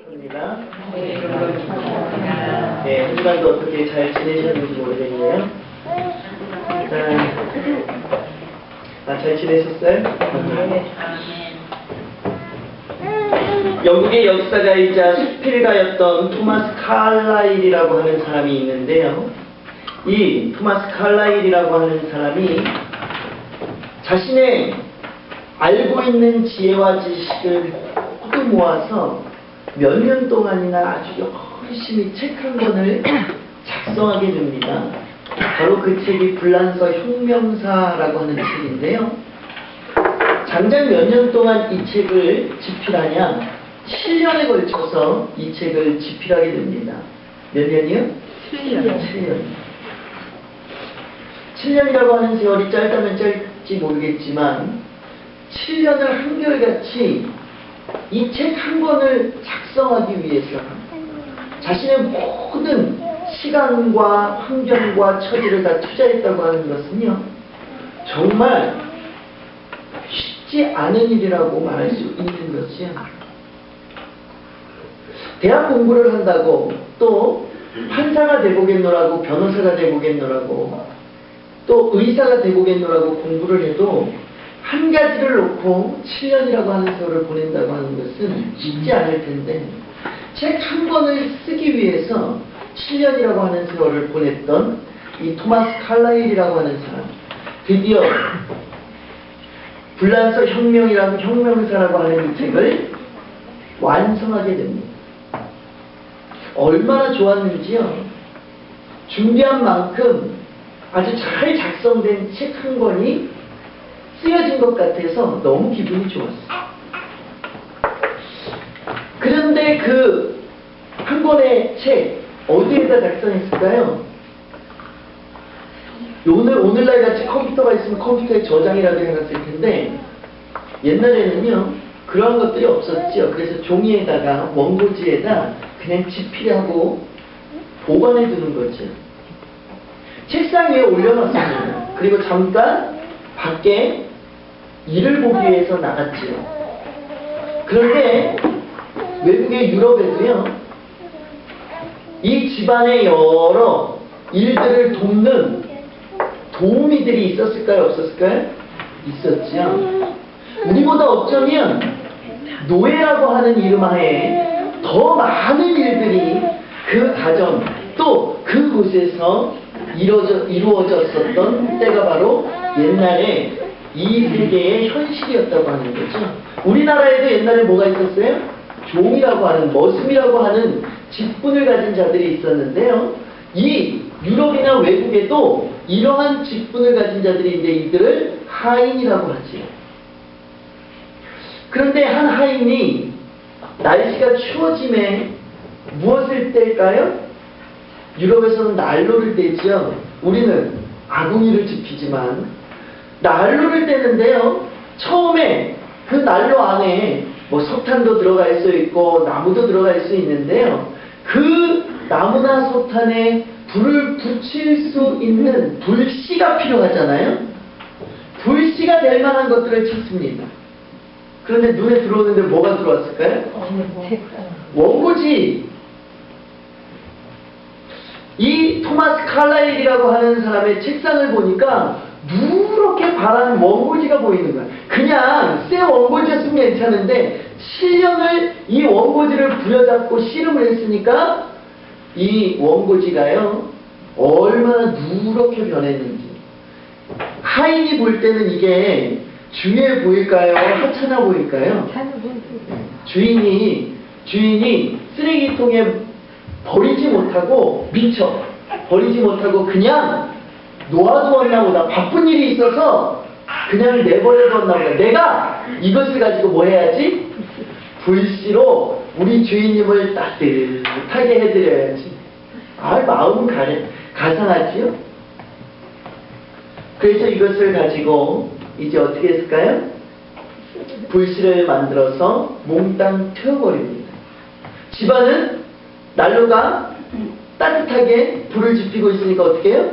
입니다. 네, 한 주간도 어떻게 잘 지내셨는지 모르겠네요. 잘 지내셨어요? 영국의 역사가이자 수필가였던 토마스 칼라일이라고 하는 사람이 있는데요. 이 토마스 칼라일이라고 하는 사람이 자신의 알고 있는 지혜와 지식을 모두 모아서 몇 년 동안이나 아주 열심히 책 한 권을 작성하게 됩니다. 바로 그 책이 불란서 혁명사라고 하는 책인데요. 장장 몇 년 동안 이 책을 집필하냐? 7년에 걸쳐서 이 책을 집필하게 됩니다. 몇 년이요? 7년. 7년이라고 하는 세월이 짧다면 짧지 모르겠지만 7년을 한결같이 이 책 한 권을 작성하기 위해서 자신의 모든 시간과 환경과 처지를 다 투자했다고 하는 것은요, 정말 쉽지 않은 일이라고 말할 수 있는 것이요. 대학 공부를 한다고 또 판사가 되보겠노라고 변호사가 되보겠노라고 또 의사가 되보겠노라고 공부를 해도 한 가지를 놓고 7년이라고 하는 세월을 보낸다고 하는 것은 쉽지 않을 텐데 책 한 권을 쓰기 위해서 7년이라고 하는 세월을 보냈던 이 토마스 칼라일이라고 하는 사람, 드디어 불란서 혁명이라는 혁명사라고 하는 이 책을 완성하게 됩니다. 얼마나 좋았는지요. 준비한 만큼 아주 잘 작성된 책 한 권이 쓰여진 것 같아서 너무 기분이 좋았어요. 그런데 그 한 권의 책 어디에다 작성했을까요? 오늘날 같이 컴퓨터가 있으면 컴퓨터에 저장이라도 해놨을 텐데 옛날에는요 그런 것들이 없었죠. 그래서 종이에다가 원고지에다 그냥 집필하고 보관해 두는 거죠. 책상 위에 올려놨습니다. 그리고 잠깐 밖에 일을 보기 위해서 나갔지요. 그런데 외국의 유럽에도요, 이 집안의 여러 일들을 돕는 도우미들이 있었을까요? 없었을까요? 있었죠. 우리보다 어쩌면 노예라고 하는 이름하에 더 많은 일들이 그 가정 또 그곳에서 이루어졌었던 때가 바로 옛날에 이 세계의 현실이었다고 하는 거죠. 우리나라에도 옛날에 뭐가 있었어요? 종이라고 하는, 머슴이라고 하는 직분을 가진 자들이 있었는데요. 이 유럽이나 외국에도 이러한 직분을 가진 자들이 있는데 이들을 하인이라고 하지요. 그런데 한 하인이 날씨가 추워짐에 무엇을 뗄까요? 유럽에서는 난로를 떼죠. 우리는 아궁이를 지피지만 난로를 떼는데요, 처음에 그 난로 안에 뭐 석탄도 들어갈 수 있고 나무도 들어갈 수 있는데요, 그 나무나 석탄에 불을 붙일 수 있는 불씨가 필요하잖아요. 불씨가 될 만한 것들을 찾습니다. 그런데 눈에 들어오는데 뭐가 들어왔을까요? 원고지. 이 토마스 칼라일이라고 하는 사람의 책상을 보니까 누렇게 바란 원고지가 보이는 거야. 그냥 새 원고지였으면 괜찮은데 7년을 이 원고지를 부여잡고 씨름을 했으니까 이 원고지가요 얼마나 누렇게 변했는지. 하인이 볼 때는 이게 중요해 보일까요? 하찮아 보일까요? 주인이 쓰레기통에 버리지 못하고 버리지 못하고 그냥 놓아두었나 보다. 바쁜 일이 있어서 그냥 내버려두었나 보다. 내가 이것을 가지고 뭐 해야지? 불씨로 우리 주인님을 따뜻하게 해드려야지. 마음은 가상하지요? 그래서 이것을 가지고 이제 어떻게 했을까요? 불씨를 만들어서 몽땅 태워버립니다. 집안은 난로가 따뜻하게 불을 지피고 있으니까 어떻게 해요?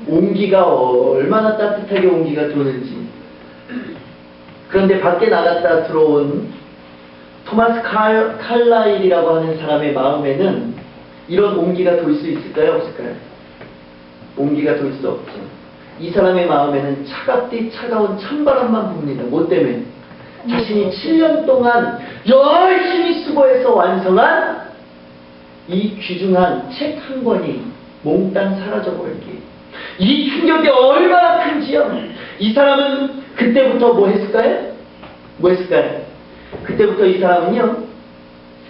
온기가 얼마나 따뜻하게 온기가 도는지. 그런데 밖에 나갔다 들어온 토마스 칼라일이라고 하는 사람의 마음에는 이런 온기가 돌 수 있을까요? 없을까요? 온기가 돌 수 없죠. 이 사람의 마음에는 차갑디 차가운 찬바람만 붑니다. 뭐 때문에? 자신이 7년 동안 열심히 수고해서 완성한 이 귀중한 책 한 권이 몽땅 사라져버리기. 이 충격이 얼마나 큰지요. 이 사람은 그때부터 뭐 했을까요? 뭐 했을까요? 그때부터 이 사람은요,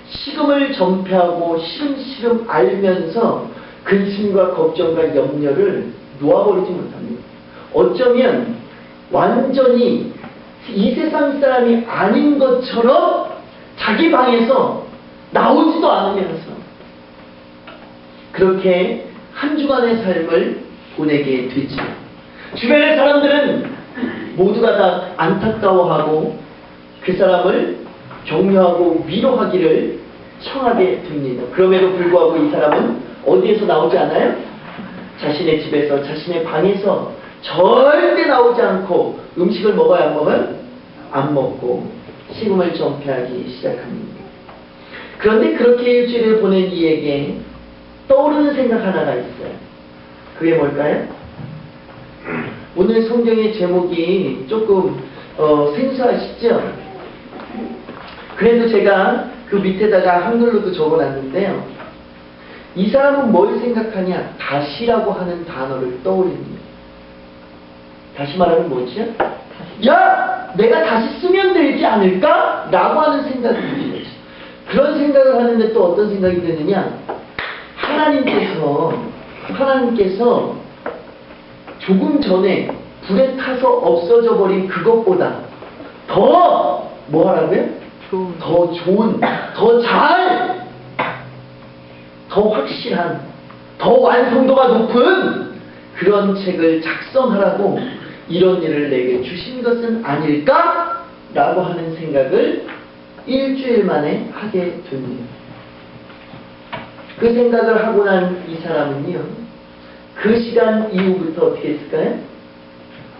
식음을 전폐하고 시름시름 앓면서 근심과 걱정과 염려를 놓아버리지 못합니다. 어쩌면 완전히 이 세상 사람이 아닌 것처럼 자기 방에서 나오지도 않으면서 그렇게 한 주간의 삶을 보내게 되죠. 주변의 사람들은 모두가 다 안타까워하고 그 사람을 격려하고 위로하기를 청하게 됩니다. 그럼에도 불구하고 이 사람은 어디에서 나오지 않아요? 자신의 집에서, 자신의 방에서 절대 나오지 않고 음식을 먹어야 안 먹어요? 안 먹고 식음을 전폐하기 시작합니다. 그런데 그렇게 일주일을 보낸 이에게 떠오르는 생각 하나가 있어요. 그게 뭘까요? 오늘 성경의 제목이 조금 생소하시죠? 그래도 제가 그 밑에다가 한글로도 적어놨는데요. 이 사람은 뭘 생각하냐? 다시라고 하는 단어를 떠올립니다. 다시 말하면 뭐죠? 야! 내가 다시 쓰면 되지 않을까? 라고 하는 생각이 드는 거죠. 그런 생각을 하는데 또 어떤 생각이 드느냐? 하나님께서 조금 전에 불에 타서 없어져 버린 그것보다 더 뭐 하라고요? 더 좋은, 더 확실한, 더 완성도가 높은 그런 책을 작성하라고 이런 일을 내게 주신 것은 아닐까? 라고 하는 생각을 일주일 만에 하게 됩니다. 그 생각을 하고 난 이 사람은요, 그 시간 이후부터 어떻게 했을까요?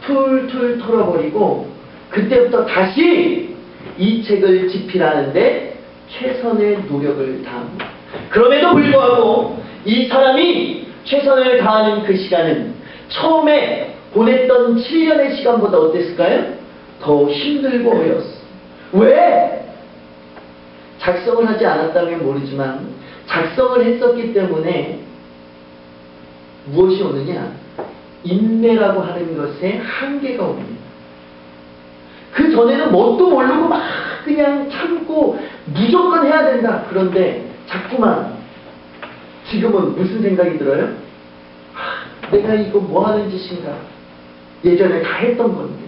툴툴 털어버리고 그때부터 다시 이 책을 집필하는데 최선의 노력을 다합니다. 그럼에도 불구하고 이 사람이 최선을 다하는 그 시간은 처음에 보냈던 7년의 시간보다 어땠을까요? 더 힘들고 어려웠어요. 왜? 작성을 하지 않았다면 모르지만 작성을 했었기 때문에 무엇이 오느냐? 인내라고 하는 것에 한계가 옵니다. 그 전에는 뭣도 모르고 막 그냥 참고 무조건 해야 된다. 그런데 자꾸만 지금은 무슨 생각이 들어요? 내가 이거 뭐 하는 짓인가? 예전에 다 했던 건데.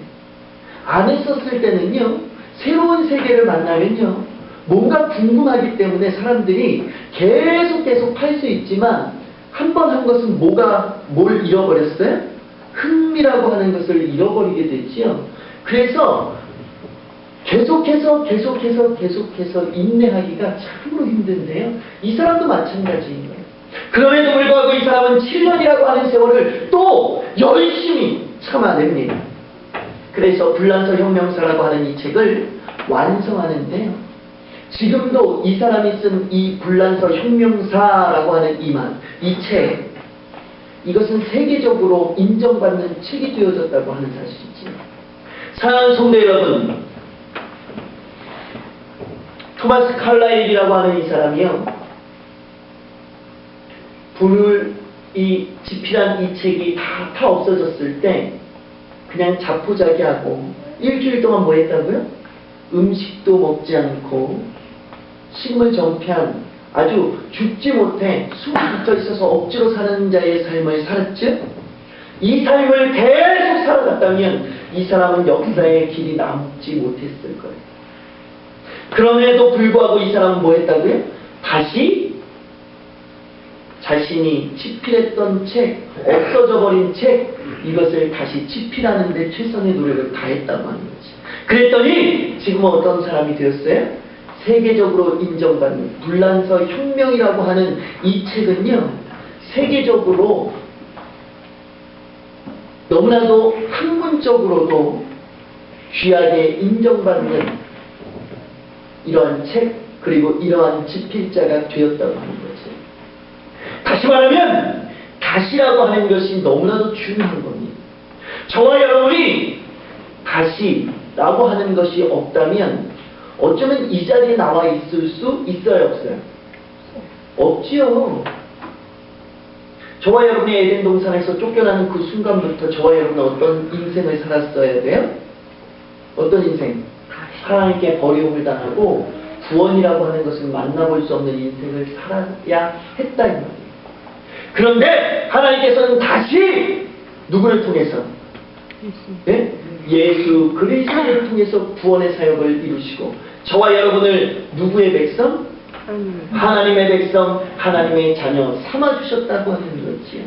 안 했었을 때는요, 새로운 세계를 만나면요, 뭔가 궁금하기 때문에 사람들이 계속 할 수 있지만 한 번 한 것은 뭘 잃어버렸어요? 흥미라고 하는 것을 잃어버리게 됐지요. 그래서 계속해서 인내하기가 참으로 힘든데요. 이 사람도 마찬가지인 거예요. 그럼에도 불구하고 이 사람은 7년이라고 하는 세월을 또 열심히 참아냅니다. 그래서 불란서 혁명사라고 하는 이 책을 완성하는데요. 지금도 이 사람이 쓴 이 불란서 혁명사라고 하는 이 책, 이것은 세계적으로 인정받는 책이 되어졌다고 하는 사실이죠. 사랑하는 성도 여러분, 토마스 칼라일이라고 하는 이 사람이요, 집필한 이 책이 다 없어졌을 때 그냥 자포자기하고 일주일 동안 뭐 했다고요? 음식도 먹지 않고 식물 전폐한 아주 죽지 못해 숨이 붙어 있어서 억지로 사는 자의 삶을 살았죠? 이 삶을 계속 살아갔다면 이 사람은 역사의 길이 남지 못했을 거예요. 그럼에도 불구하고 이 사람은 뭐 했다고요? 다시 자신이 집필했던 책, 없어져 버린 책, 이것을 다시 집필하는 데 최선의 노력을 다했다고 하는 거지. 그랬더니 지금은 어떤 사람이 되었어요? 세계적으로 인정받는 불란서 혁명이라고 하는 이 책은요, 세계적으로 너무나도 학문적으로도 귀하게 인정받는 이러한 책 그리고 이러한 집필자가 되었다고 하는 거죠. 다시 말하면 다시라고 하는 것이 너무나도 중요한 겁니다. 저와 여러분이 다시라고 하는 것이 없다면 어쩌면 이 자리에 나와 있을 수 있어요, 없어요? 없지요. 저와 여러분이 에덴 동산에서 쫓겨나는 그 순간부터 저와 여러분은 어떤 인생을 살았어야 돼요? 어떤 인생? 하나님께 버림을 당하고 구원이라고 하는 것을 만나볼 수 없는 인생을 살아야 했다 이 말이에요. 그런데 하나님께서는 다시 누구를 통해서? 네? 예수 그리스도를 통해서 구원의 사역을 이루시고 저와 여러분을 누구의 백성? 하나님의 백성, 하나님의 자녀 삼아주셨다고 하는 거지요.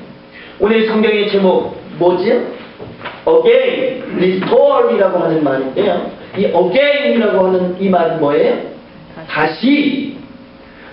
오늘 성경의 제목 뭐지요? Again, restore이라고 하는 말인데요. 이 again이라고 하는 이 말은 뭐예요? 다시.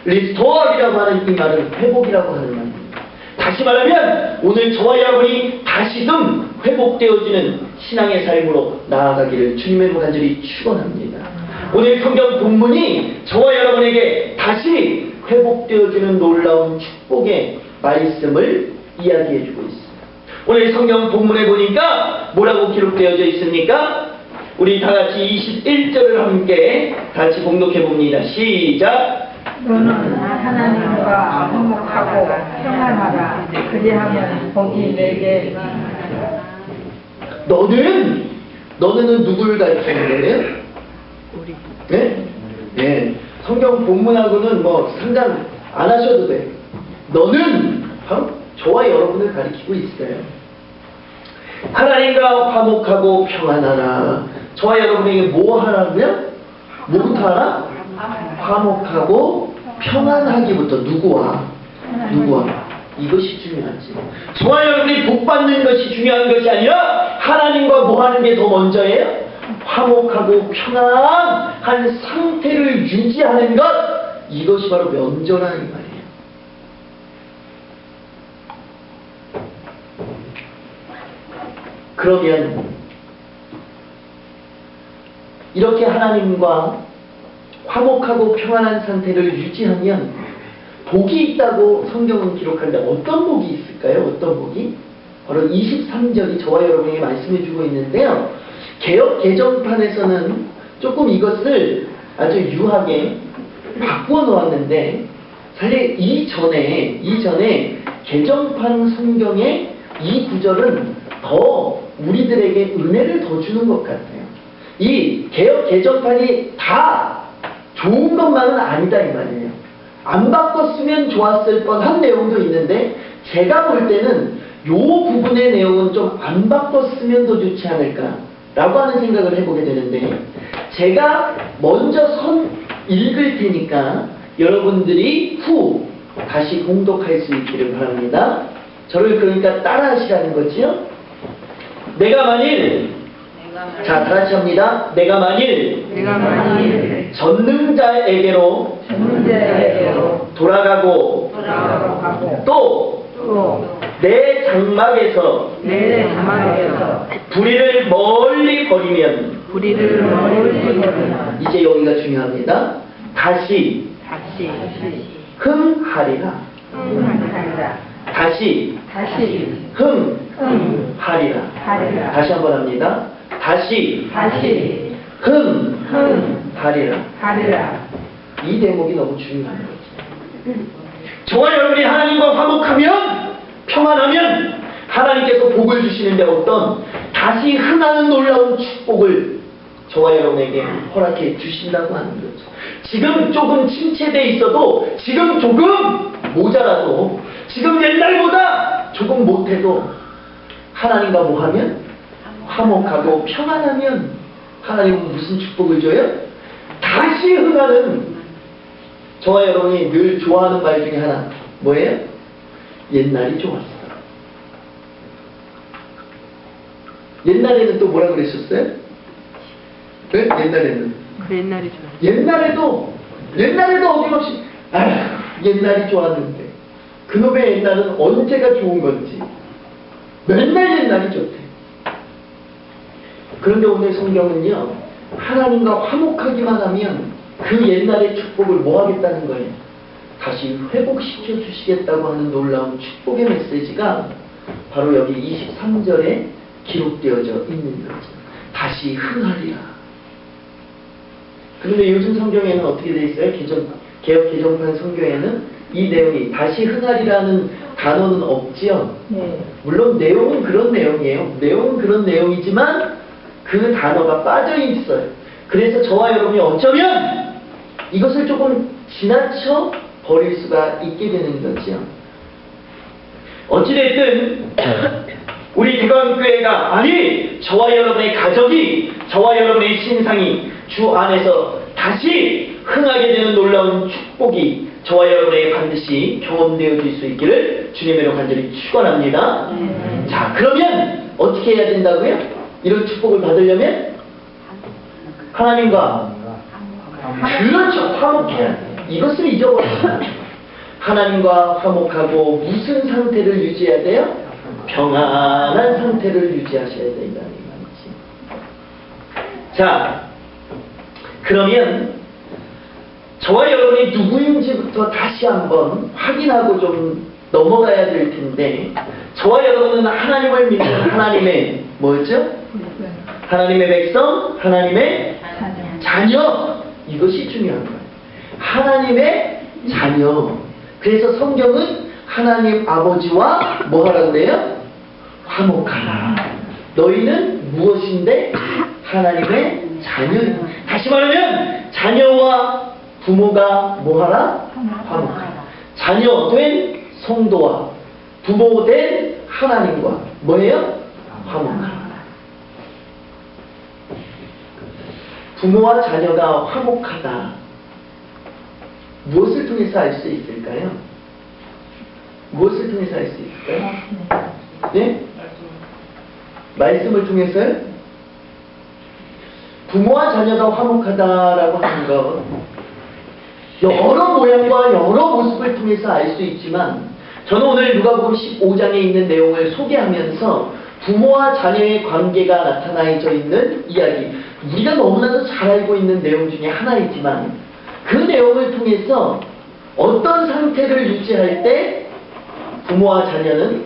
restore이라고 하는 이 말은 회복이라고 하는 말입니다. 다시 말하면 오늘 저와 여러분이 다시금 회복되어지는 신앙의 삶으로 나아가기를 주님의 간절히 축원합니다. 오늘 성경 본문이 저와 여러분에게 다시 회복되어지는 놀라운 축복의 말씀을 이야기해주고 있습니다. 오늘 성경 본문에 보니까 뭐라고 기록되어져 있습니까? 우리 다같이 21절을 함께 같이 봉독해봅니다. 시작! 너는 하나님과 화목하고 평안하라. 그리하면 복이 내게. 너는 누구를 가리키는 거예요? 우리. 네? 네. 성경 본문하고는 뭐 상관 안 하셔도 돼. 너는 바로 저와 여러분을 가리키고 있어요. 하나님과 화목하고 평안하라. 저와 여러분에게 뭐 하라고요? 뭐부터 하라? 화목하고 평안하기부터. 누구와? 이것이 중요하지. 저와 여러분이 복받는 것이 중요한 것이 아니라 하나님과 뭐 하는 게 더 먼저예요? 화목하고 평안한 상태를 유지하는 것, 이것이 바로 면전하는 말이에요. 그러면 이렇게 하나님과 화목하고 평안한 상태를 유지하면 복이 있다고 성경은 기록하는데 어떤 복이 있을까요? 어떤 복이? 바로 23절이 저와 여러분에게 말씀해 주고 있는데요. 개역 개정판에서는 조금 이것을 아주 유하게 바꾸어 놓았는데 사실 이전에 개정판 성경의 이 구절은 더 우리들에게 은혜를 더 주는 것 같아요. 이 개역 개정판이 다 좋은 것만은 아니다 이 말이에요. 안 바꿨으면 좋았을 뻔한 내용도 있는데 제가 볼 때는 요 부분의 내용은 좀 안 바꿨으면 더 좋지 않을까 라고 하는 생각을 해보게 되는데 제가 먼저 읽을 테니까 여러분들이 후 다시 공독할 수 있기를 바랍니다. 저를 그러니까 따라 하시라는 거지요. 내가 만일 자, 다같이 합니다. 내가 만일 전능자에게로 돌아가고 또 내 장막에서 불의를 멀리 버리면 이제 여기가 중요합니다. 다시 흥하리라. 다시 흥하리라. 다시 한번 합니다. 다시 흥하리라. 이 대목이 너무 중요한 거죠. 저와 여러분이 하나님과 화목하면 평안하면 하나님께서 복을 주시는데 어떤 다시 흥하는 놀라운 축복을 저와 여러분에게 허락해 주신다고 하는 거죠. 지금 조금 침체돼 있어도 지금 조금 모자라도 지금 옛날보다 조금 못해도 하나님과 뭐 하면? 화목하고 평안하면 하나님은 무슨 축복을 줘요? 다시 흥하는 저와 여러분이 늘 좋아하는 말 중에 하나 뭐예요? 옛날이 좋았어. 옛날에는 또 뭐라 그랬었어요? 네? 옛날에는 옛날에도 어김없이 옛날이 좋았는데 그놈의 옛날은 언제가 좋은 건지 맨날 옛날이 좋대. 그런데 오늘 성경은요 하나님과 화목하기만 하면 그 옛날의 축복을 뭐 하겠다는 거예요? 다시 회복시켜 주시겠다고 하는 놀라운 축복의 메시지가 바로 여기 23절에 기록되어져 있는 거죠. 다시 흥하리라. 그런데 요즘 성경에는 어떻게 되어 있어요? 개역 개정판 성경에는 이 내용이 다시 흥하리라는 단어는 없지요. 네. 물론 내용은 그런 내용이에요. 내용은 그런 내용이지만 그 단어가 빠져 있어요. 그래서 저와 여러분이 어쩌면 이것을 조금 지나쳐 버릴 수가 있게 되는 거죠. 어찌됐든 우리 대광교회가 아니 저와 여러분의 가족이 저와 여러분의 신상이 주 안에서 다시 흥하게 되는 놀라운 축복이 저와 여러분에게 반드시 경험되어질 수 있기를 주님으로 간절히 축원합니다. 자, 그러면 어떻게 해야 된다고요? 이런 축복을 받으려면 하나님과 그렇죠, 화목해야 돼요. 이것을 잊어버렸어요. 하나님과 화목하고 무슨 상태를 유지해야 돼요? 평안한 상태를 유지하셔야 된다는 말이지. 자, 그러면 저와 여러분이 누구인지부터 다시 한번 확인하고 좀 넘어가야 될 텐데, 저와 여러분은 하나님을 믿는 하나님의 뭐였죠? 하나님의 백성, 하나님의 자녀. 이것이 중요한 거예요. 하나님의 자녀. 그래서 성경은 하나님 아버지와 뭐 하라고 그래요? 화목하라. 너희는 무엇인데? 하나님의 자녀. 다시 말하면 자녀와 부모가 뭐 하라? 화목하라. 자녀 된 성도와 부모 된 하나님과 뭐예요? 화목하라. 부모와 자녀가 화목하다. 무엇을 통해서 알 수 있을까요? 무엇을 통해서 알 수 있을까요? 네? 말씀을 통해서요? 부모와 자녀가 화목하다라고 하는 건 여러 모양과 여러 모습을 통해서 알 수 있지만, 저는 오늘 누가복음 15장에 있는 내용을 소개하면서 부모와 자녀의 관계가 나타나져 있는 이야기, 우리가 너무나도 잘 알고 있는 내용 중에 하나이지만 그 내용을 통해서 어떤 상태를 유지할 때 부모와 자녀는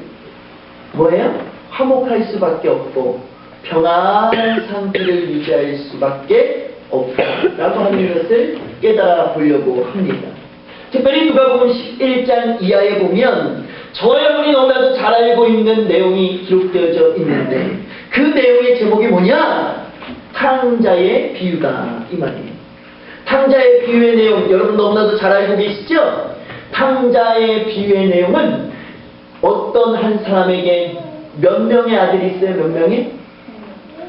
뭐예요? 화목할 수밖에 없고 평안한 상태를 유지할 수밖에 없다라고 하는 것을 깨달아 보려고 합니다. 특별히 누가복음 11장 이하에 보면 저와 여러분이 너무나도 잘 알고 있는 내용이 기록되어져 있는데, 그 내용의 제목이 뭐냐? 탕자의 비유다, 이 말이에요. 탕자의 비유의 내용 여러분 너무나도 잘 알고 계시죠? 탕자의 비유의 내용은 어떤 한 사람에게 몇 명의 아들이 있어요? 몇 명이?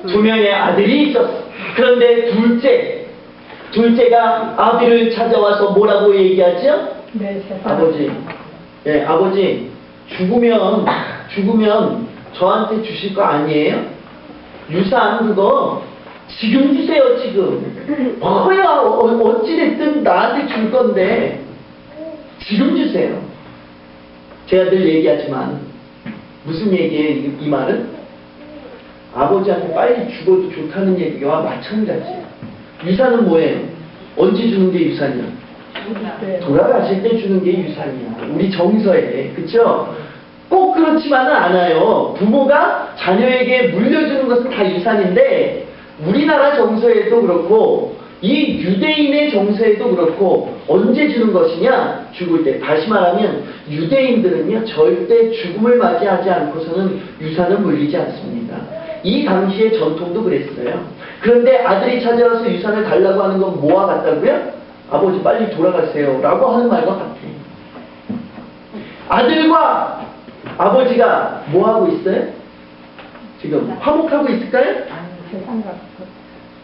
2명의 아들이 있었어. 그런데 둘째가 아비를 찾아와서 뭐라고 얘기하죠? 네, 아버지, 예, 아버지 죽으면 저한테 주실 거 아니에요? 유산 그거 지금 주세요, 지금. 어찌됐든 나한테 줄 건데 지금 주세요. 제가 늘 얘기하지만 무슨 얘기예요, 이 말은? 아버지한테 빨리 죽어도 좋다는 얘기와 마찬가지예요. 유산은 뭐예요? 언제 주는 게 유산이야? 돌아가실 때 주는 게 유산이야. 우리 정서에, 그쵸? 꼭 그렇지만은 않아요. 부모가 자녀에게 물려주는 것은 다 유산인데, 우리나라 정서에도 그렇고 이 유대인의 정서에도 그렇고 언제 주는 것이냐? 죽을 때. 다시 말하면 유대인들은요 절대 죽음을 맞이하지 않고서는 유산을 물리지 않습니다. 이 당시의 전통도 그랬어요. 그런데 아들이 찾아와서 유산을 달라고 하는 건 뭐와 같다고요? 아버지 빨리 돌아가세요 라고 하는 말과 같아요. 아들과 아버지가 뭐 하고 있어요? 지금 화목하고 있을까요?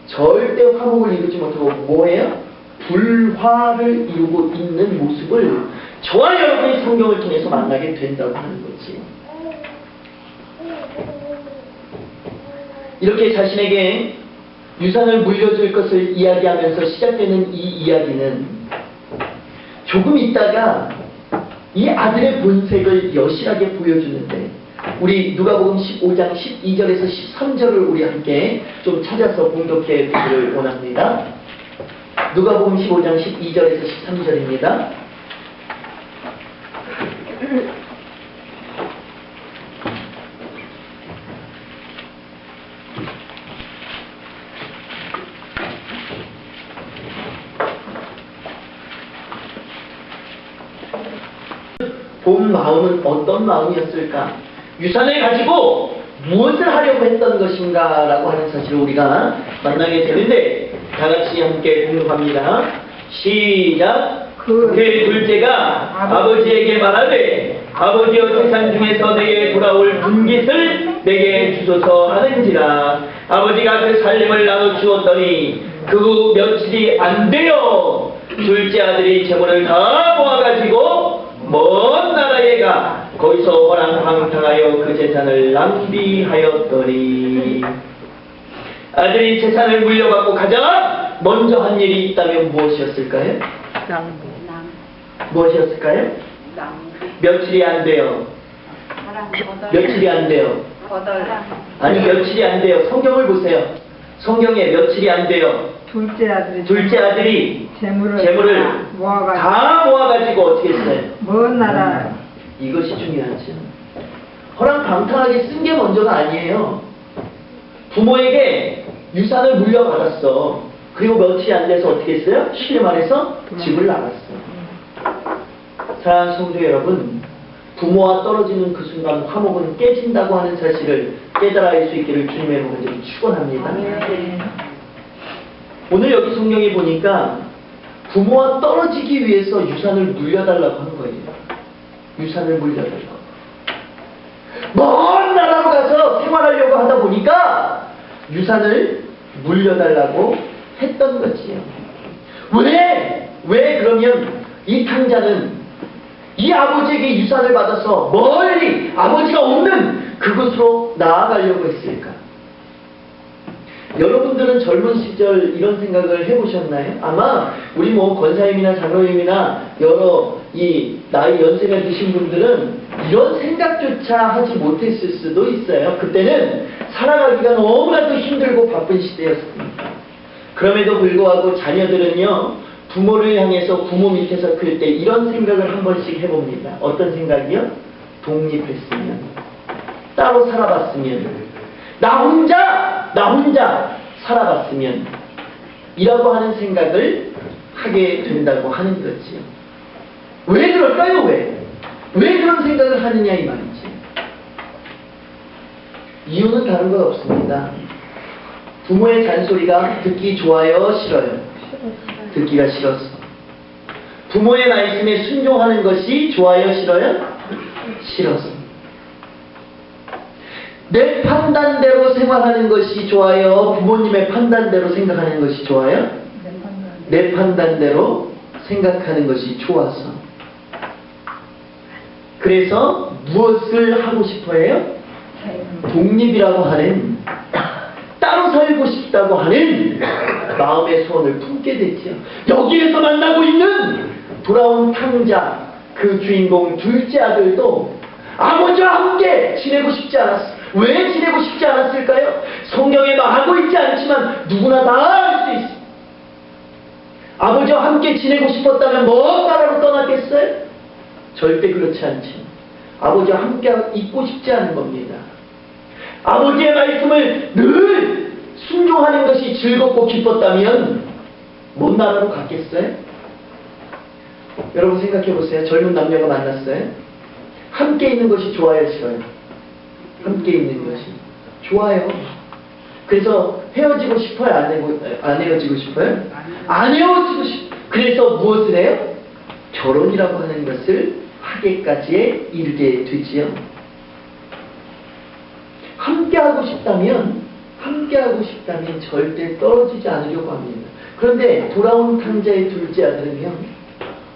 절대 화목을 이루지 못하고 뭐예요? 불화를 이루고 있는 모습을 저와 여러분이 성경을 통해서 만나게 된다고 하는 거지. 이렇게 자신에게 유산을 물려줄 것을 이야기하면서 시작되는 이 이야기는 조금 있다가 이 아들의 본색을 여실하게 보여주는데, 우리 누가복음 15장 12절에서 13절을 우리 함께 좀 찾아서 봉독해 보기를 원합니다. 누가복음 15장 12절에서 13절입니다. 본 마음은 어떤 마음이었을까? 유산을 가지고 무엇을 하려고 했던 것인가? 라고 하는 사실을 우리가 만나게 되는데 다 같이 함께 공유합니다. 시작! 그 둘째가 아버지에게 말하되 아버지여 재산 중에서 내게 돌아올 분깃을 내게 주소서 하는지라. 아버지가 그 살림을 나눠 주었더니 그 후 며칠이 안 되어 둘째 아들이 재물을 다 모아가지고 먼 나라에 가 거기서 호랑방탕하여 그 재산을 낭비하였더니. 아들이 재산을 물려받고 가장 먼저 한 일이 있다면 무엇이었을까요? 무엇이었을까요? 며칠이 안 돼요. 며칠이 안 돼요. 아니 며칠이 안 돼요. 성경을 보세요. 성경에 며칠이 안 돼요. 둘째 아들이 재물을 다 모아가지고 어떻게 했어요? 먼 나라. 이것이 중요하죠. 허랑방탕하게 쓴 게 먼저가 아니에요. 부모에게 유산을 물려받았어. 그리고 며칠이 안 돼서 어떻게 했어요? 쉽게 말해서 집을 나갔어. 사랑하는 성도 여러분, 부모와 떨어지는 그 순간 화목은 깨진다고 하는 사실을 깨달아 알 수 있기를 주님의 이름으로 축원합니다. 오늘 여기 성경에 보니까 부모와 떨어지기 위해서 유산을 물려달라고 하는 거예요. 유산을 물려달라고. 먼 나라로 가서 생활하려고 하다 보니까 유산을 물려달라고 했던 거지요. 왜 그러면 이 탕자는 이 아버지에게 유산을 받아서 멀리 아버지가 없는 그곳으로 나아가려고 했을까? 여러분들은 젊은 시절 이런 생각을 해보셨나요? 아마 우리 뭐 권사님이나 장로님이나 여러 이 나이 연세가 드신 분들은 이런 생각조차 하지 못했을 수도 있어요. 그때는 살아가기가 너무나도 힘들고 바쁜 시대였습니다. 그럼에도 불구하고 자녀들은요, 부모를 향해서 부모 밑에서 클 때 이런 생각을 한 번씩 해봅니다. 어떤 생각이요? 독립했으면, 따로 살아봤으면, 나 혼자 살아봤으면 이라고 하는 생각을 하게 된다고 하는 거지요. 왜 그럴까요? 왜 그런 생각을 하느냐 이 말이지. 이유는 다른 건 없습니다. 부모의 잔소리가 듣기 좋아요, 싫어요? 듣기가 싫었어. 부모의 말씀에 순종하는 것이 좋아요, 싫어요? 싫었어. 내 판단대로 생활하는 것이 좋아요? 부모님의 판단대로 생각하는 것이 좋아요? 내 판단대로 생각하는 것이 좋아서. 그래서 무엇을 하고 싶어 해요? 독립이라고 하는, 따로 살고 싶다고 하는 마음의 소원을 품게 되지요. 여기에서 만나고 있는 돌아온 탕자, 그 주인공 둘째 아들도 아버지와 함께 지내고 싶지 않았어. 왜 지내고 싶지 않았을까요? 성경에 말하고 있지 않지만 누구나 다 알 수 있어. 아버지와 함께 지내고 싶었다면 먼 나라로 떠났겠어요? 절대 그렇지 않지. 아버지와 함께 있고 싶지 않은 겁니다. 아버지의 말씀을 늘 순종하는 것이 즐겁고 기뻤다면 먼 나라로 갔겠어요? 여러분 생각해 보세요. 젊은 남녀가 만났어요. 함께 있는 것이 좋아요, 싫어요? 함께 있는 것이 좋아요. 그래서 헤어지고 싶어요? 안 헤어지고 싶어요? 안 헤어지고 싶어요. 그래서 무엇을 해요? 결혼이라고 하는 것을 하기까지 이르게 되지요. 함께하고 싶다면 절대 떨어지지 않으려고 합니다. 그런데 돌아온 탕자의 둘째 아들은요,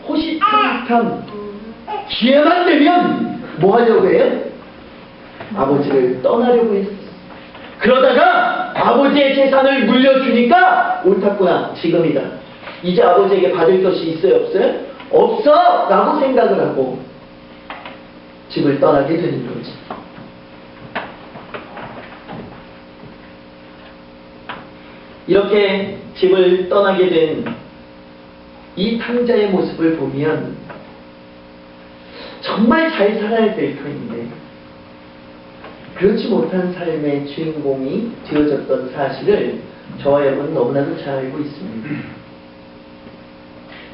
호시탐탐 기회만 되면 뭐 하려고 해요? 아버지를 떠나려고 했어요. 그러다가 아버지의 재산을 물려주니까 옳았구나, 지금이다. 이제 아버지에게 받을 것이 있어요, 없어요? 없어! 라고 생각을 하고 집을 떠나게 되는 거지. 이렇게 집을 떠나게 된 이 탕자의 모습을 보면 정말 잘 살아야 될 터인데 그렇지 못한 삶의 주인공이 되어졌던 사실을 저와 여러분은 너무나도 잘 알고 있습니다.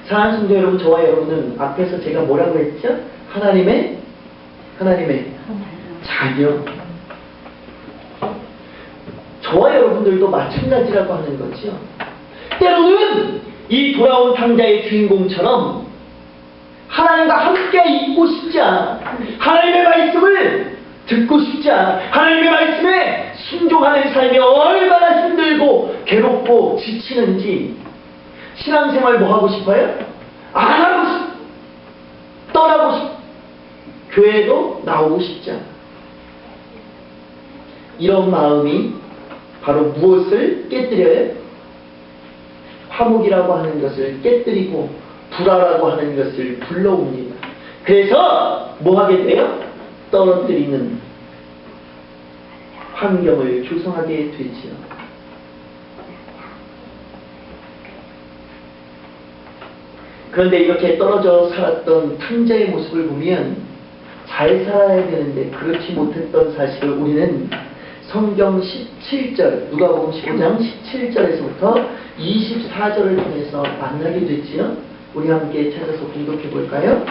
사랑하는 성도 여러분, 저와 여러분은 앞에서 제가 뭐라고 했죠? 하나님의 자녀. 저와 여러분들도 마찬가지라고 하는 거죠. 때로는 이 돌아온 탕자의 주인공처럼 하나님과 함께 있고 싶지 않아. 하나님의 말씀을 듣고 싶지 않아. 하나님의 말씀에 순종하는 삶이 얼마나 힘들고 괴롭고 지치는지 신앙생활 뭐 하고 싶어요? 안 하고 싶어. 떠나고 싶어. 교회도 나오고 싶지 않아. 이런 마음이 바로 무엇을 깨뜨려요? 화목이라고 하는 것을 깨뜨리고 불화라고 하는 것을 불러옵니다. 그래서 뭐 하게 돼요? 떨어뜨리는 환경을 조성하게 되지요. 그런데 이렇게 떨어져 살았던 탕자의 모습을 보면 잘 살아야 되는데 그렇지 못했던 사실을 우리는 성경 17절, 누가복음 15장 17절에서부터 24절을 통해서 만나게 됐지요. 우리 함께 찾아서 공독해 볼까요?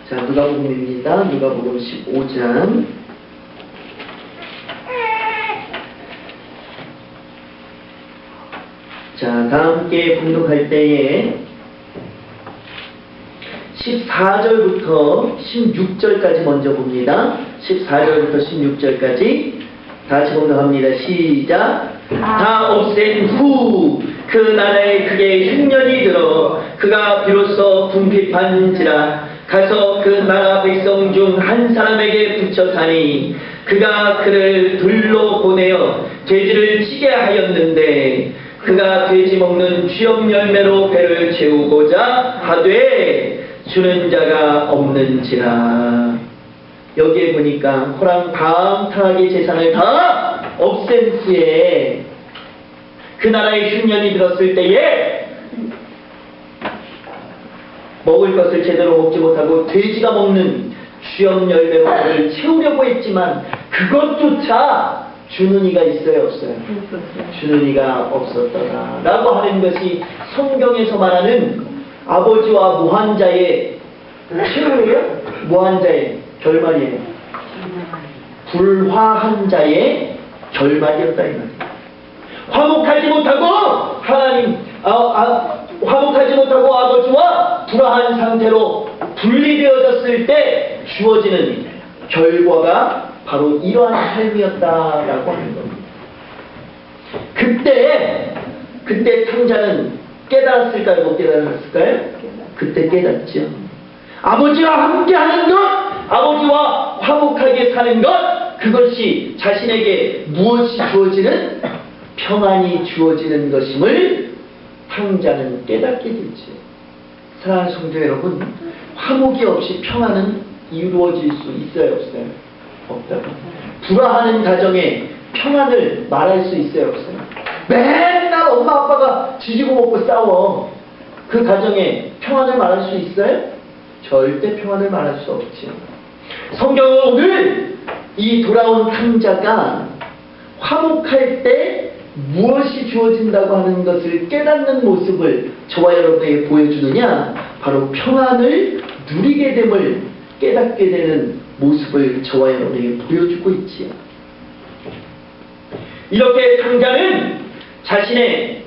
자, 누가복음입니다. 누가복음 15장. 자, 다 함께 봉독할 때에 14절부터 16절까지 먼저 봅니다. 14절부터 16절까지 다시 봉독합니다. 시작. 다 없앤 후 그 나라에 그게 흉년이 들어 그가 비로소 궁핍한지라 가서 그 나라 백성 중 한 사람에게 붙여 사니 그가 그를 둘로 보내어 돼지를 치게 하였는데 그가 돼지 먹는 쥐염 열매로 배를 채우고자 하되 주는 자가 없는지라. 여기에 보니까 호랑방탕하게 재산을 다 없앤 후에 그 나라에 흉년이 들었을 때에 먹을 것을 제대로 먹지 못하고 돼지가 먹는 쥐염 열매로 배를 채우려고 했지만 그것조차 주는 이가 있어요, 없어요? 주는 이가 없었더라 라고 하는 것이 성경에서 말하는 아버지와 무한자의 최후예요? 무한자의 결말이에요. 불화한 자의 결말이었다 이 말이에요. 화목하지 못하고 하나님 화목하지 못하고 아버지와 불화한 상태로 분리되어졌을 때 주어지는 결과가 바로 이러한 삶이었다라고 하는 겁니다. 그때 탕자는 깨달았을까요? 못 깨달았을까요? 그때 깨닫죠. 아버지와 함께하는 것, 아버지와 화목하게 사는 것, 그것이 자신에게 무엇이 주어지는? 평안이 주어지는 것임을 탕자는 깨닫게 되죠. 사랑하는 성도 여러분, 화목이 없이 평안은 이루어질 수 있어요, 없어요? 없다고. 불화하는 가정에 평안을 말할 수 있어요, 없어요? 맨날 엄마 아빠가 지지고 먹고 싸워. 그 가정에 평안을 말할 수 있어요? 절대 평안을 말할 수 없죠. 성경은 오늘 이 돌아온 탕자가 화목할 때 무엇이 주어진다고 하는 것을 깨닫는 모습을 저와 여러분에게 보여주느냐? 바로 평안을 누리게 됨을 깨닫게 되는 모습을 저와 여러분에게 보여주고 있지요. 이렇게 탕자는 자신의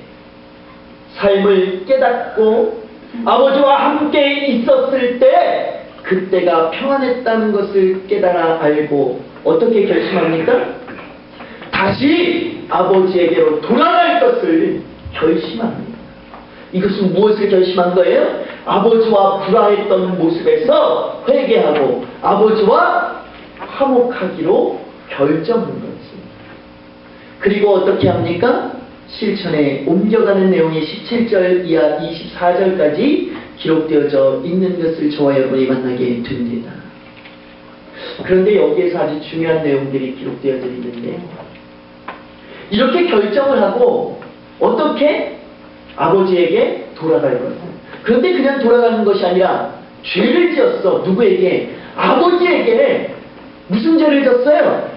삶을 깨닫고 아버지와 함께 있었을 때 그때가 평안했다는 것을 깨달아 알고 어떻게 결심합니까? 다시 아버지에게로 돌아갈 것을 결심합니다. 이것은 무엇을 결심한 거예요? 아버지와 불화했던 모습에서 회개하고 아버지와 화목하기로 결정한 거지. 그리고 어떻게 합니까? 실천에 옮겨가는 내용이 17절 이하 24절까지 기록되어져 있는 것을 저와 여러분이 만나게 됩니다. 그런데 여기에서 아주 중요한 내용들이 기록되어져 있는데, 이렇게 결정을 하고 어떻게 아버지에게 돌아갈 것. 그런데 그냥 돌아가는 것이 아니라 죄를 지었어. 누구에게? 아버지에게. 무슨 죄를 졌어요?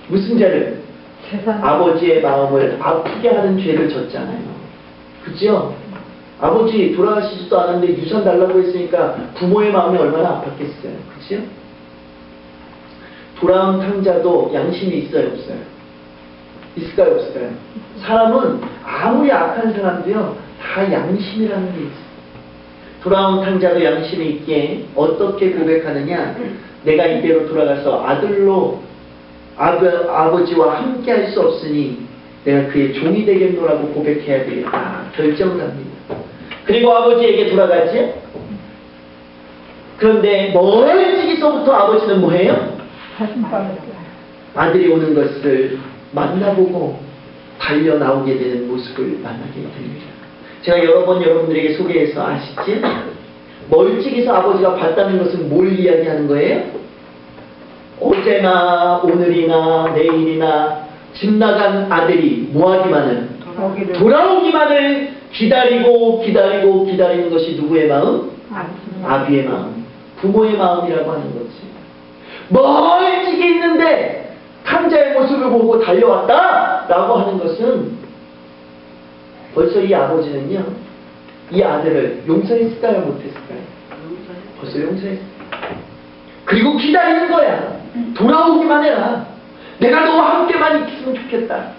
무슨 죄를? 재산. 아버지의 마음을 아프게 하는 죄를 졌잖아요. 그죠? 아버지 돌아가시지도 않았는데 유산 달라고 했으니까 부모의 마음이 얼마나 아팠겠어요. 그죠? 돌아온 탕자도 양심이 있어요, 없어요? 있을까요, 없을까요? 사람은 아무리 악한 사람도요, 다 양심이라는 게 있어요. 돌아온 탕자도 양심이 있게 어떻게 고백하느냐? 내가 이대로 돌아가서 아들로 아버지와 함께 할 수 없으니 내가 그의 종이 되겠노라고 고백해야 되겠다. 결정을 합니다. 그리고 아버지에게 돌아가지? 그런데 멀찍이서부터 아버지는 뭐해요? 아들이 오는 것을 만나보고 달려 나오게 되는 모습을 만나게 됩니다. 제가 여러 번 여러분들에게 소개해서 아시지? 멀찍이서 아버지가 봤다는 것은 뭘 이야기하는 거예요? 어제나 오늘이나 내일이나 집 나간 아들이 뭐하기만을? 돌아오기만을 기다리는 것이 누구의 마음? 아비의 마음, 부모의 마음이라고 하는 거지. 멀찍이 있는데 탕자의 모습을 보고 달려왔다 라고 하는 것은 벌써 이 아버지는요, 이 아들을 용서했을까요, 못했을까요? 벌써 용서했어요. 그리고 기다리는 거야. 돌아오기만 해라. 내가 너와 함께만 있으면 좋겠다.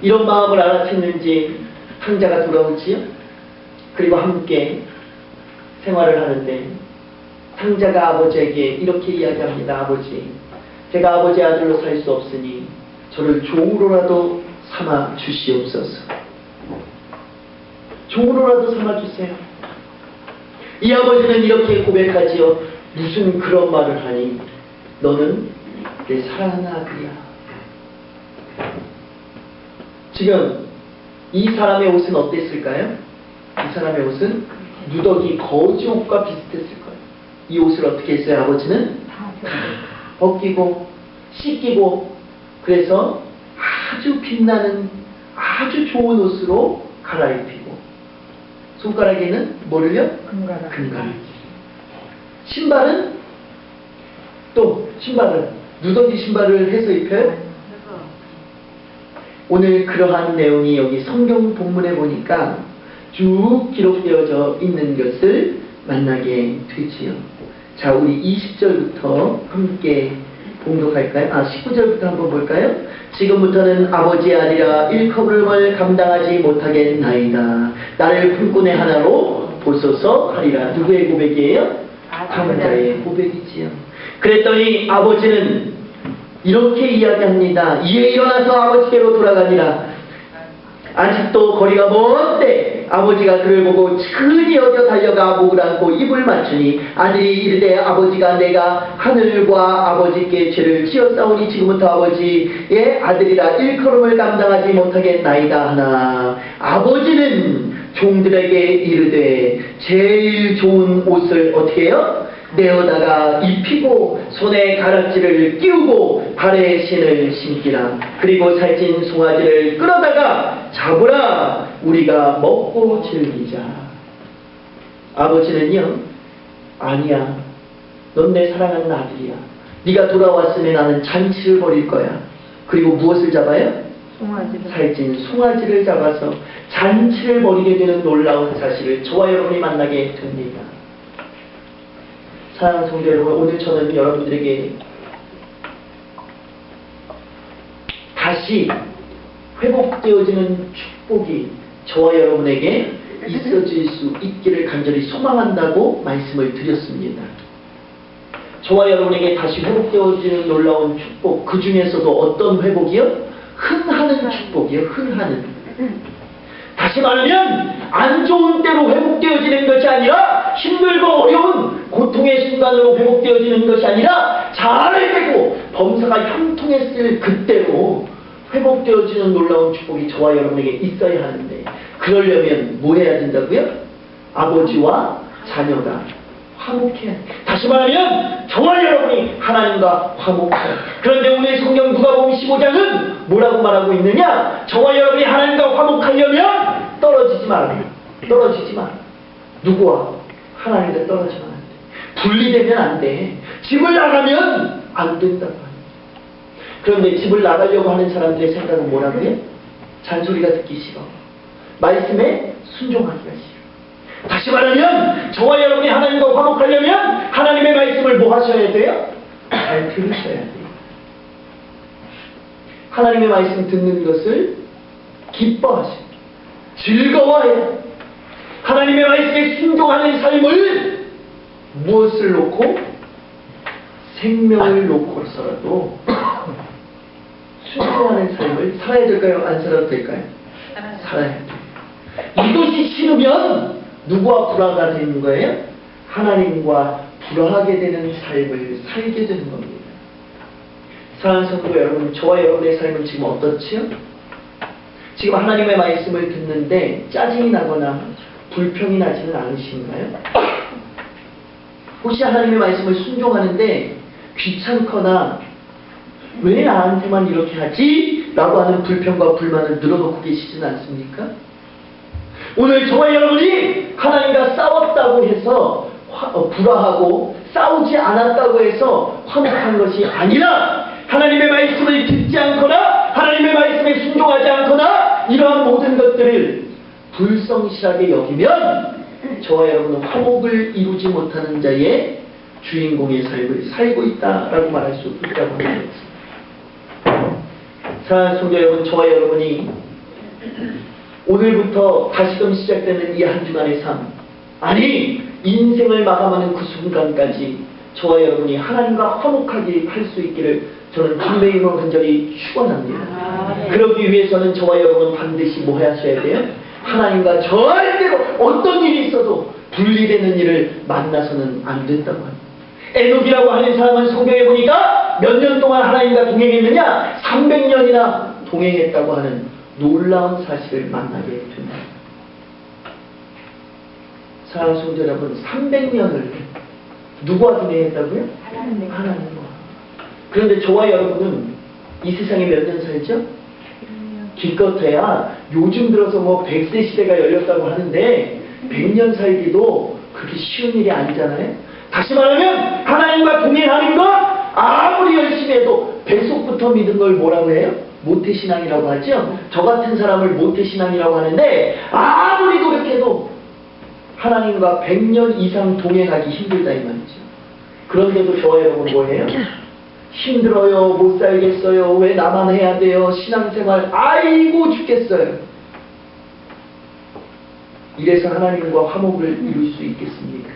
이런 마음을 알아챘는지 탕자가 돌아오지요. 그리고 함께 생활을 하는데 탕자가 아버지에게 이렇게 이야기합니다. 아버지, 제가 아버지 아들로 살 수 없으니 저를 종으로라도 삼아 주시옵소서. 종으로라도 삼아 주세요. 이 아버지는 이렇게 고백하지요. 무슨 그런 말을 하니? 너는 내 사랑하는 아들이야. 지금 이 사람의 옷은 어땠을까요? 이 사람의 옷은 누더기 거지 옷과 비슷했을 거예요. 이 옷을 어떻게 했어요? 아버지는 벗기고 씻기고, 그래서 아주 빛나는 아주 좋은 옷으로 갈아입히고, 손가락에는 뭐를요? 금가락. 신발은 또 누더기 신발을 해서 입혀요? 오늘 그러한 내용이 여기 성경 본문에 보니까 쭉 기록되어져 있는 것을 만나게 되지요. 자, 우리 20절부터 함께 봉독할까요? 19절부터 한번 볼까요? 지금부터는 아버지 아니라 일컬음을 감당하지 못하겠나이다. 나를 품꾼의 하나로 보소서 하리라. 누구의 고백이에요? 탕자의 고백이지요. 그랬더니 아버지는 이렇게 이야기합니다. 이에 일어나서 아버지께로 돌아가니라. 아직도 거리가 먼데 아버지가 그를 보고 측은히 여겨 달려가 목을 안고 입을 맞추니 아들이 이르되 아버지가 내가 하늘과 아버지께 죄를 지었사오니 지금부터 아버지의 아들이라 일컬음을 감당하지 못하겠나이다 하나, 아버지는 종들에게 이르되 제일 좋은 옷을 어떻게 해요? 내어다가 입히고 손에 가락지를 끼우고 발에 신을 신기라. 그리고 살찐 송아지를 끌어다가 잡으라. 우리가 먹고 즐기자. 아버지는요, 아니야, 넌 내 사랑하는 아들이야. 네가 돌아왔으면 나는 잔치를 벌일 거야. 그리고 무엇을 잡아요? 살찐 송아지를 잡아서 잔치를 벌이게 되는 놀라운 사실을 저와 여러분이 만나게 됩니다. 사랑하는 성도 여러분, 오늘 저는 여러분들에게 다시 회복되어지는 축복이 저와 여러분에게 있어질 수 있기를 간절히 소망한다고 말씀을 드렸습니다. 저와 여러분에게 다시 회복되어지는 놀라운 축복, 그 중에서도 어떤 회복이요? 흥하는 축복이요. 흥하는. 다시 말하면 안 좋은 때로 회복되어지는 것이 아니라 힘들고 어려운 고통의 순간으로 회복되어지는 것이 아니라 잘 되고 범사가 형통했을 그때로 회복되어지는 놀라운 축복이 저와 여러분에게 있어야 하는데, 그러려면 뭐 해야 된다고요? 아버지와 자녀가 화목해야 돼. 다시 말하면 저와 여러분이 하나님과 화목해야 돼. 그런데 오늘 성경 누가복음 15장은 뭐라고 말하고 있느냐? 저와 여러분이 하나님과 화목하려면 떨어지지 말아요. 떨어지지 마. 누구와? 하나님과 떨어지면 안 돼. 분리되면 안 돼. 집을 나가면 안 된다고 합니다. 그런데 집을 나가려고 하는 사람들의 생각은 뭐라고요? 잔소리가 듣기 싫어. 말씀에 순종하기가 싫어. 다시 말하면 저와 여러분이 하나님과 화목하려면 하나님의 말씀을 뭐 하셔야 돼요? 잘 들으셔야 돼요. 하나님의 말씀 듣는 것을 기뻐하셔야 돼요. 즐거워해야 돼요. 하나님의 말씀에 순종하는 삶을 무엇을 놓고? 생명을 놓고서라도 순종하는 삶을 살아야 될까요? 안 살아도 될까요? 살아야 돼요. 이것이 싫으면 누구와 불화가 되는 거예요? 하나님과 불화하게 되는 삶을 살게 되는 겁니다. 사랑하는 성도 여러분, 저와 여러분의 삶은 지금 어떻지요? 지금 하나님의 말씀을 듣는데 짜증이 나거나 불평이 나지는 않으신가요? 혹시 하나님의 말씀을 순종하는데 귀찮거나 왜 나한테만 이렇게 하지? 라고 하는 불평과 불만을 늘어놓고 계시진 않습니까? 오늘 저와 여러분이 하나님과 싸웠다고 해서 불화하고 싸우지 않았다고 해서 화목한 것이 아니라, 하나님의 말씀을 듣지 않거나 하나님의 말씀에 순종하지 않거나 이러한 모든 것들을 불성실하게 여기면 저와 여러분은 화목을 이루지 못하는 자의 주인공의 삶을 살고 있다라고 말할 수 있다고 하는 것입니다. 사랑하는 성도 여러분, 저와 여러분이 오늘부터 다시금 시작되는 이 한 주간의 삶, 아니 인생을 마감하는 그 순간까지 저와 여러분이 하나님과 화목하게 할 수 있기를 저는 주님의 이름으로 간절히 축원합니다. 그러기 위해서는 저와 여러분은 반드시 뭐 하셔야 돼요? 하나님과 절대로 어떤 일이 있어도 분리되는 일을 만나서는 안 된다고 합니다. 에녹이라고 하는 사람은 성경에 보니까 몇 년 동안 하나님과 동행했느냐? 300년이나 동행했다고 하는 놀라운 사실을 만나게 됩니다. 사랑하는 성도 여러분, 300년을 누구와 동행했다고요? 하나님과. 그런데 저와 여러분은 이 세상에 몇 년 살죠? 기껏해야 요즘 들어서 뭐 100세 시대가 열렸다고 하는데 100년 살기도 그렇게 쉬운 일이 아니잖아요. 다시 말하면 하나님과 동행하는 것 아무리 열심히 해도 뱃속부터 믿은 걸 뭐라고 해요? 모태신앙이라고 하죠. 저 같은 사람을 모태신앙이라고 하는데 아무리 노력해도 하나님과 100년 이상 동행하기 힘들다 이 말이죠. 그런데도 저와 여러분 뭐예요? 힘들어요, 못 살겠어요, 왜 나만 해야 돼요, 신앙생활 아이고 죽겠어요. 이래서 하나님과 화목을 이룰 수 있겠습니까?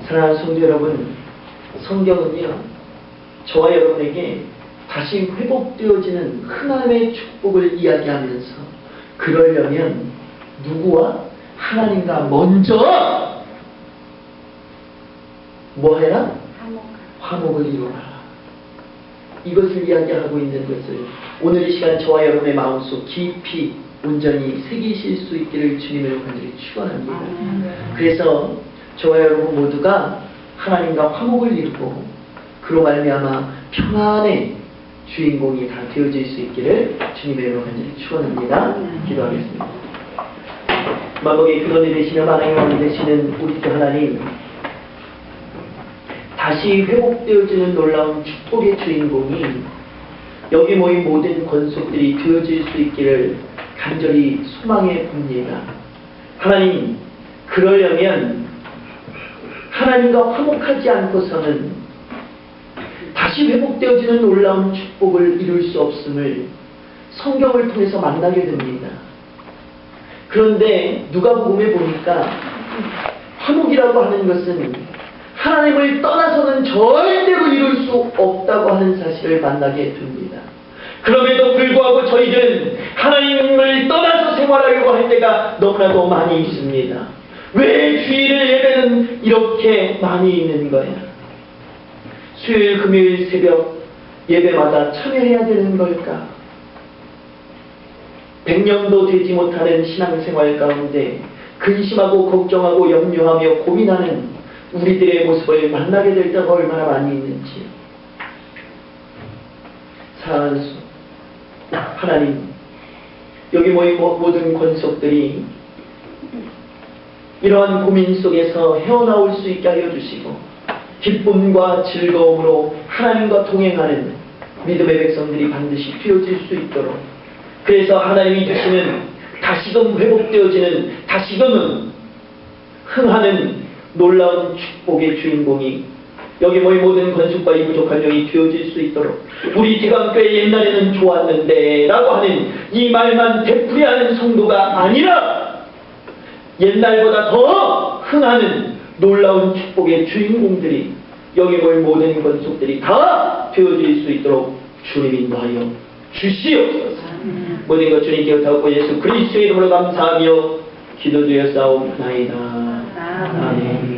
사랑하는 성도 여러분, 성경은요 저와 여러분에게 다시 회복되어지는 하나님의 축복을 이야기하면서, 그러려면 누구와? 하나님과 먼저 뭐 해라? 화목을 이루어라. 이것을 이야기하고 있는 것을 오늘 이 시간 저와 여러분의 마음속 깊이 온전히 새기실 수 있기를 주님으로 간절히 축원합니다. 그래서 저와 여러분 모두가 하나님과 화목을 이루고 그로 말미암아 평안의 주인공이 다 되어질 수 있기를 주님의 이름으로 간절히 축원합니다. 기도하겠습니다. 만복의 근원이 되시며 만왕의 왕이 되시는 우리 주 하나님, 다시 회복되어지는 놀라운 축복의 주인공이 여기 모인 모든 권속들이 되어질 수 있기를 간절히 소망해 봅니다. 하나님, 그러려면 하나님과 화목하지 않고서는 다시 회복되어지는 놀라운 축복을 이룰 수 없음을 성경을 통해서 만나게 됩니다. 그런데 누가복음에 보니까 화목이라고 하는 것은 하나님을 떠나서는 절대로 이룰 수 없다고 하는 사실을 만나게 됩니다. 그럼에도 불구하고 저희들은 하나님을 떠나서 생활하려고 할 때가 너무나도 많이 있습니다. 왜 주일 예배는 이렇게 많이 있는 거야? 수요일 금요일 새벽 예배마다 참여해야 되는 걸까? 100년도 되지 못하는 신앙생활 가운데 근심하고 걱정하고 염려하며 고민하는 우리들의 모습을 만나게 될 때가 얼마나 많이 있는지. 사랑하는 하나님, 여기 모인 모든 권속들이 이러한 고민 속에서 헤어나올 수 있게 하여 주시고 기쁨과 즐거움으로 하나님과 동행하는 믿음의 백성들이 반드시 되어질 수 있도록, 그래서 하나님이 주시는 다시금 회복되어지는, 다시금은 흥하는 놀라운 축복의 주인공이 여기 모인 모든 건축과 이 부족한 영이 되어질 수 있도록, 우리 대강교회 옛날에는 좋았는데 라고 하는 이 말만 되풀이하는 성도가 아니라 옛날보다 더 흥하는 놀라운 축복의 주인공들이 여기 모인 모든 건축들이 다 되어질 수 있도록 주님 인도하여 주시옵소서. 모든 것 주님께 의탁하고 예수 그리스도의 이름으로 감사하며 기도드려 싸움나이다. 아멘.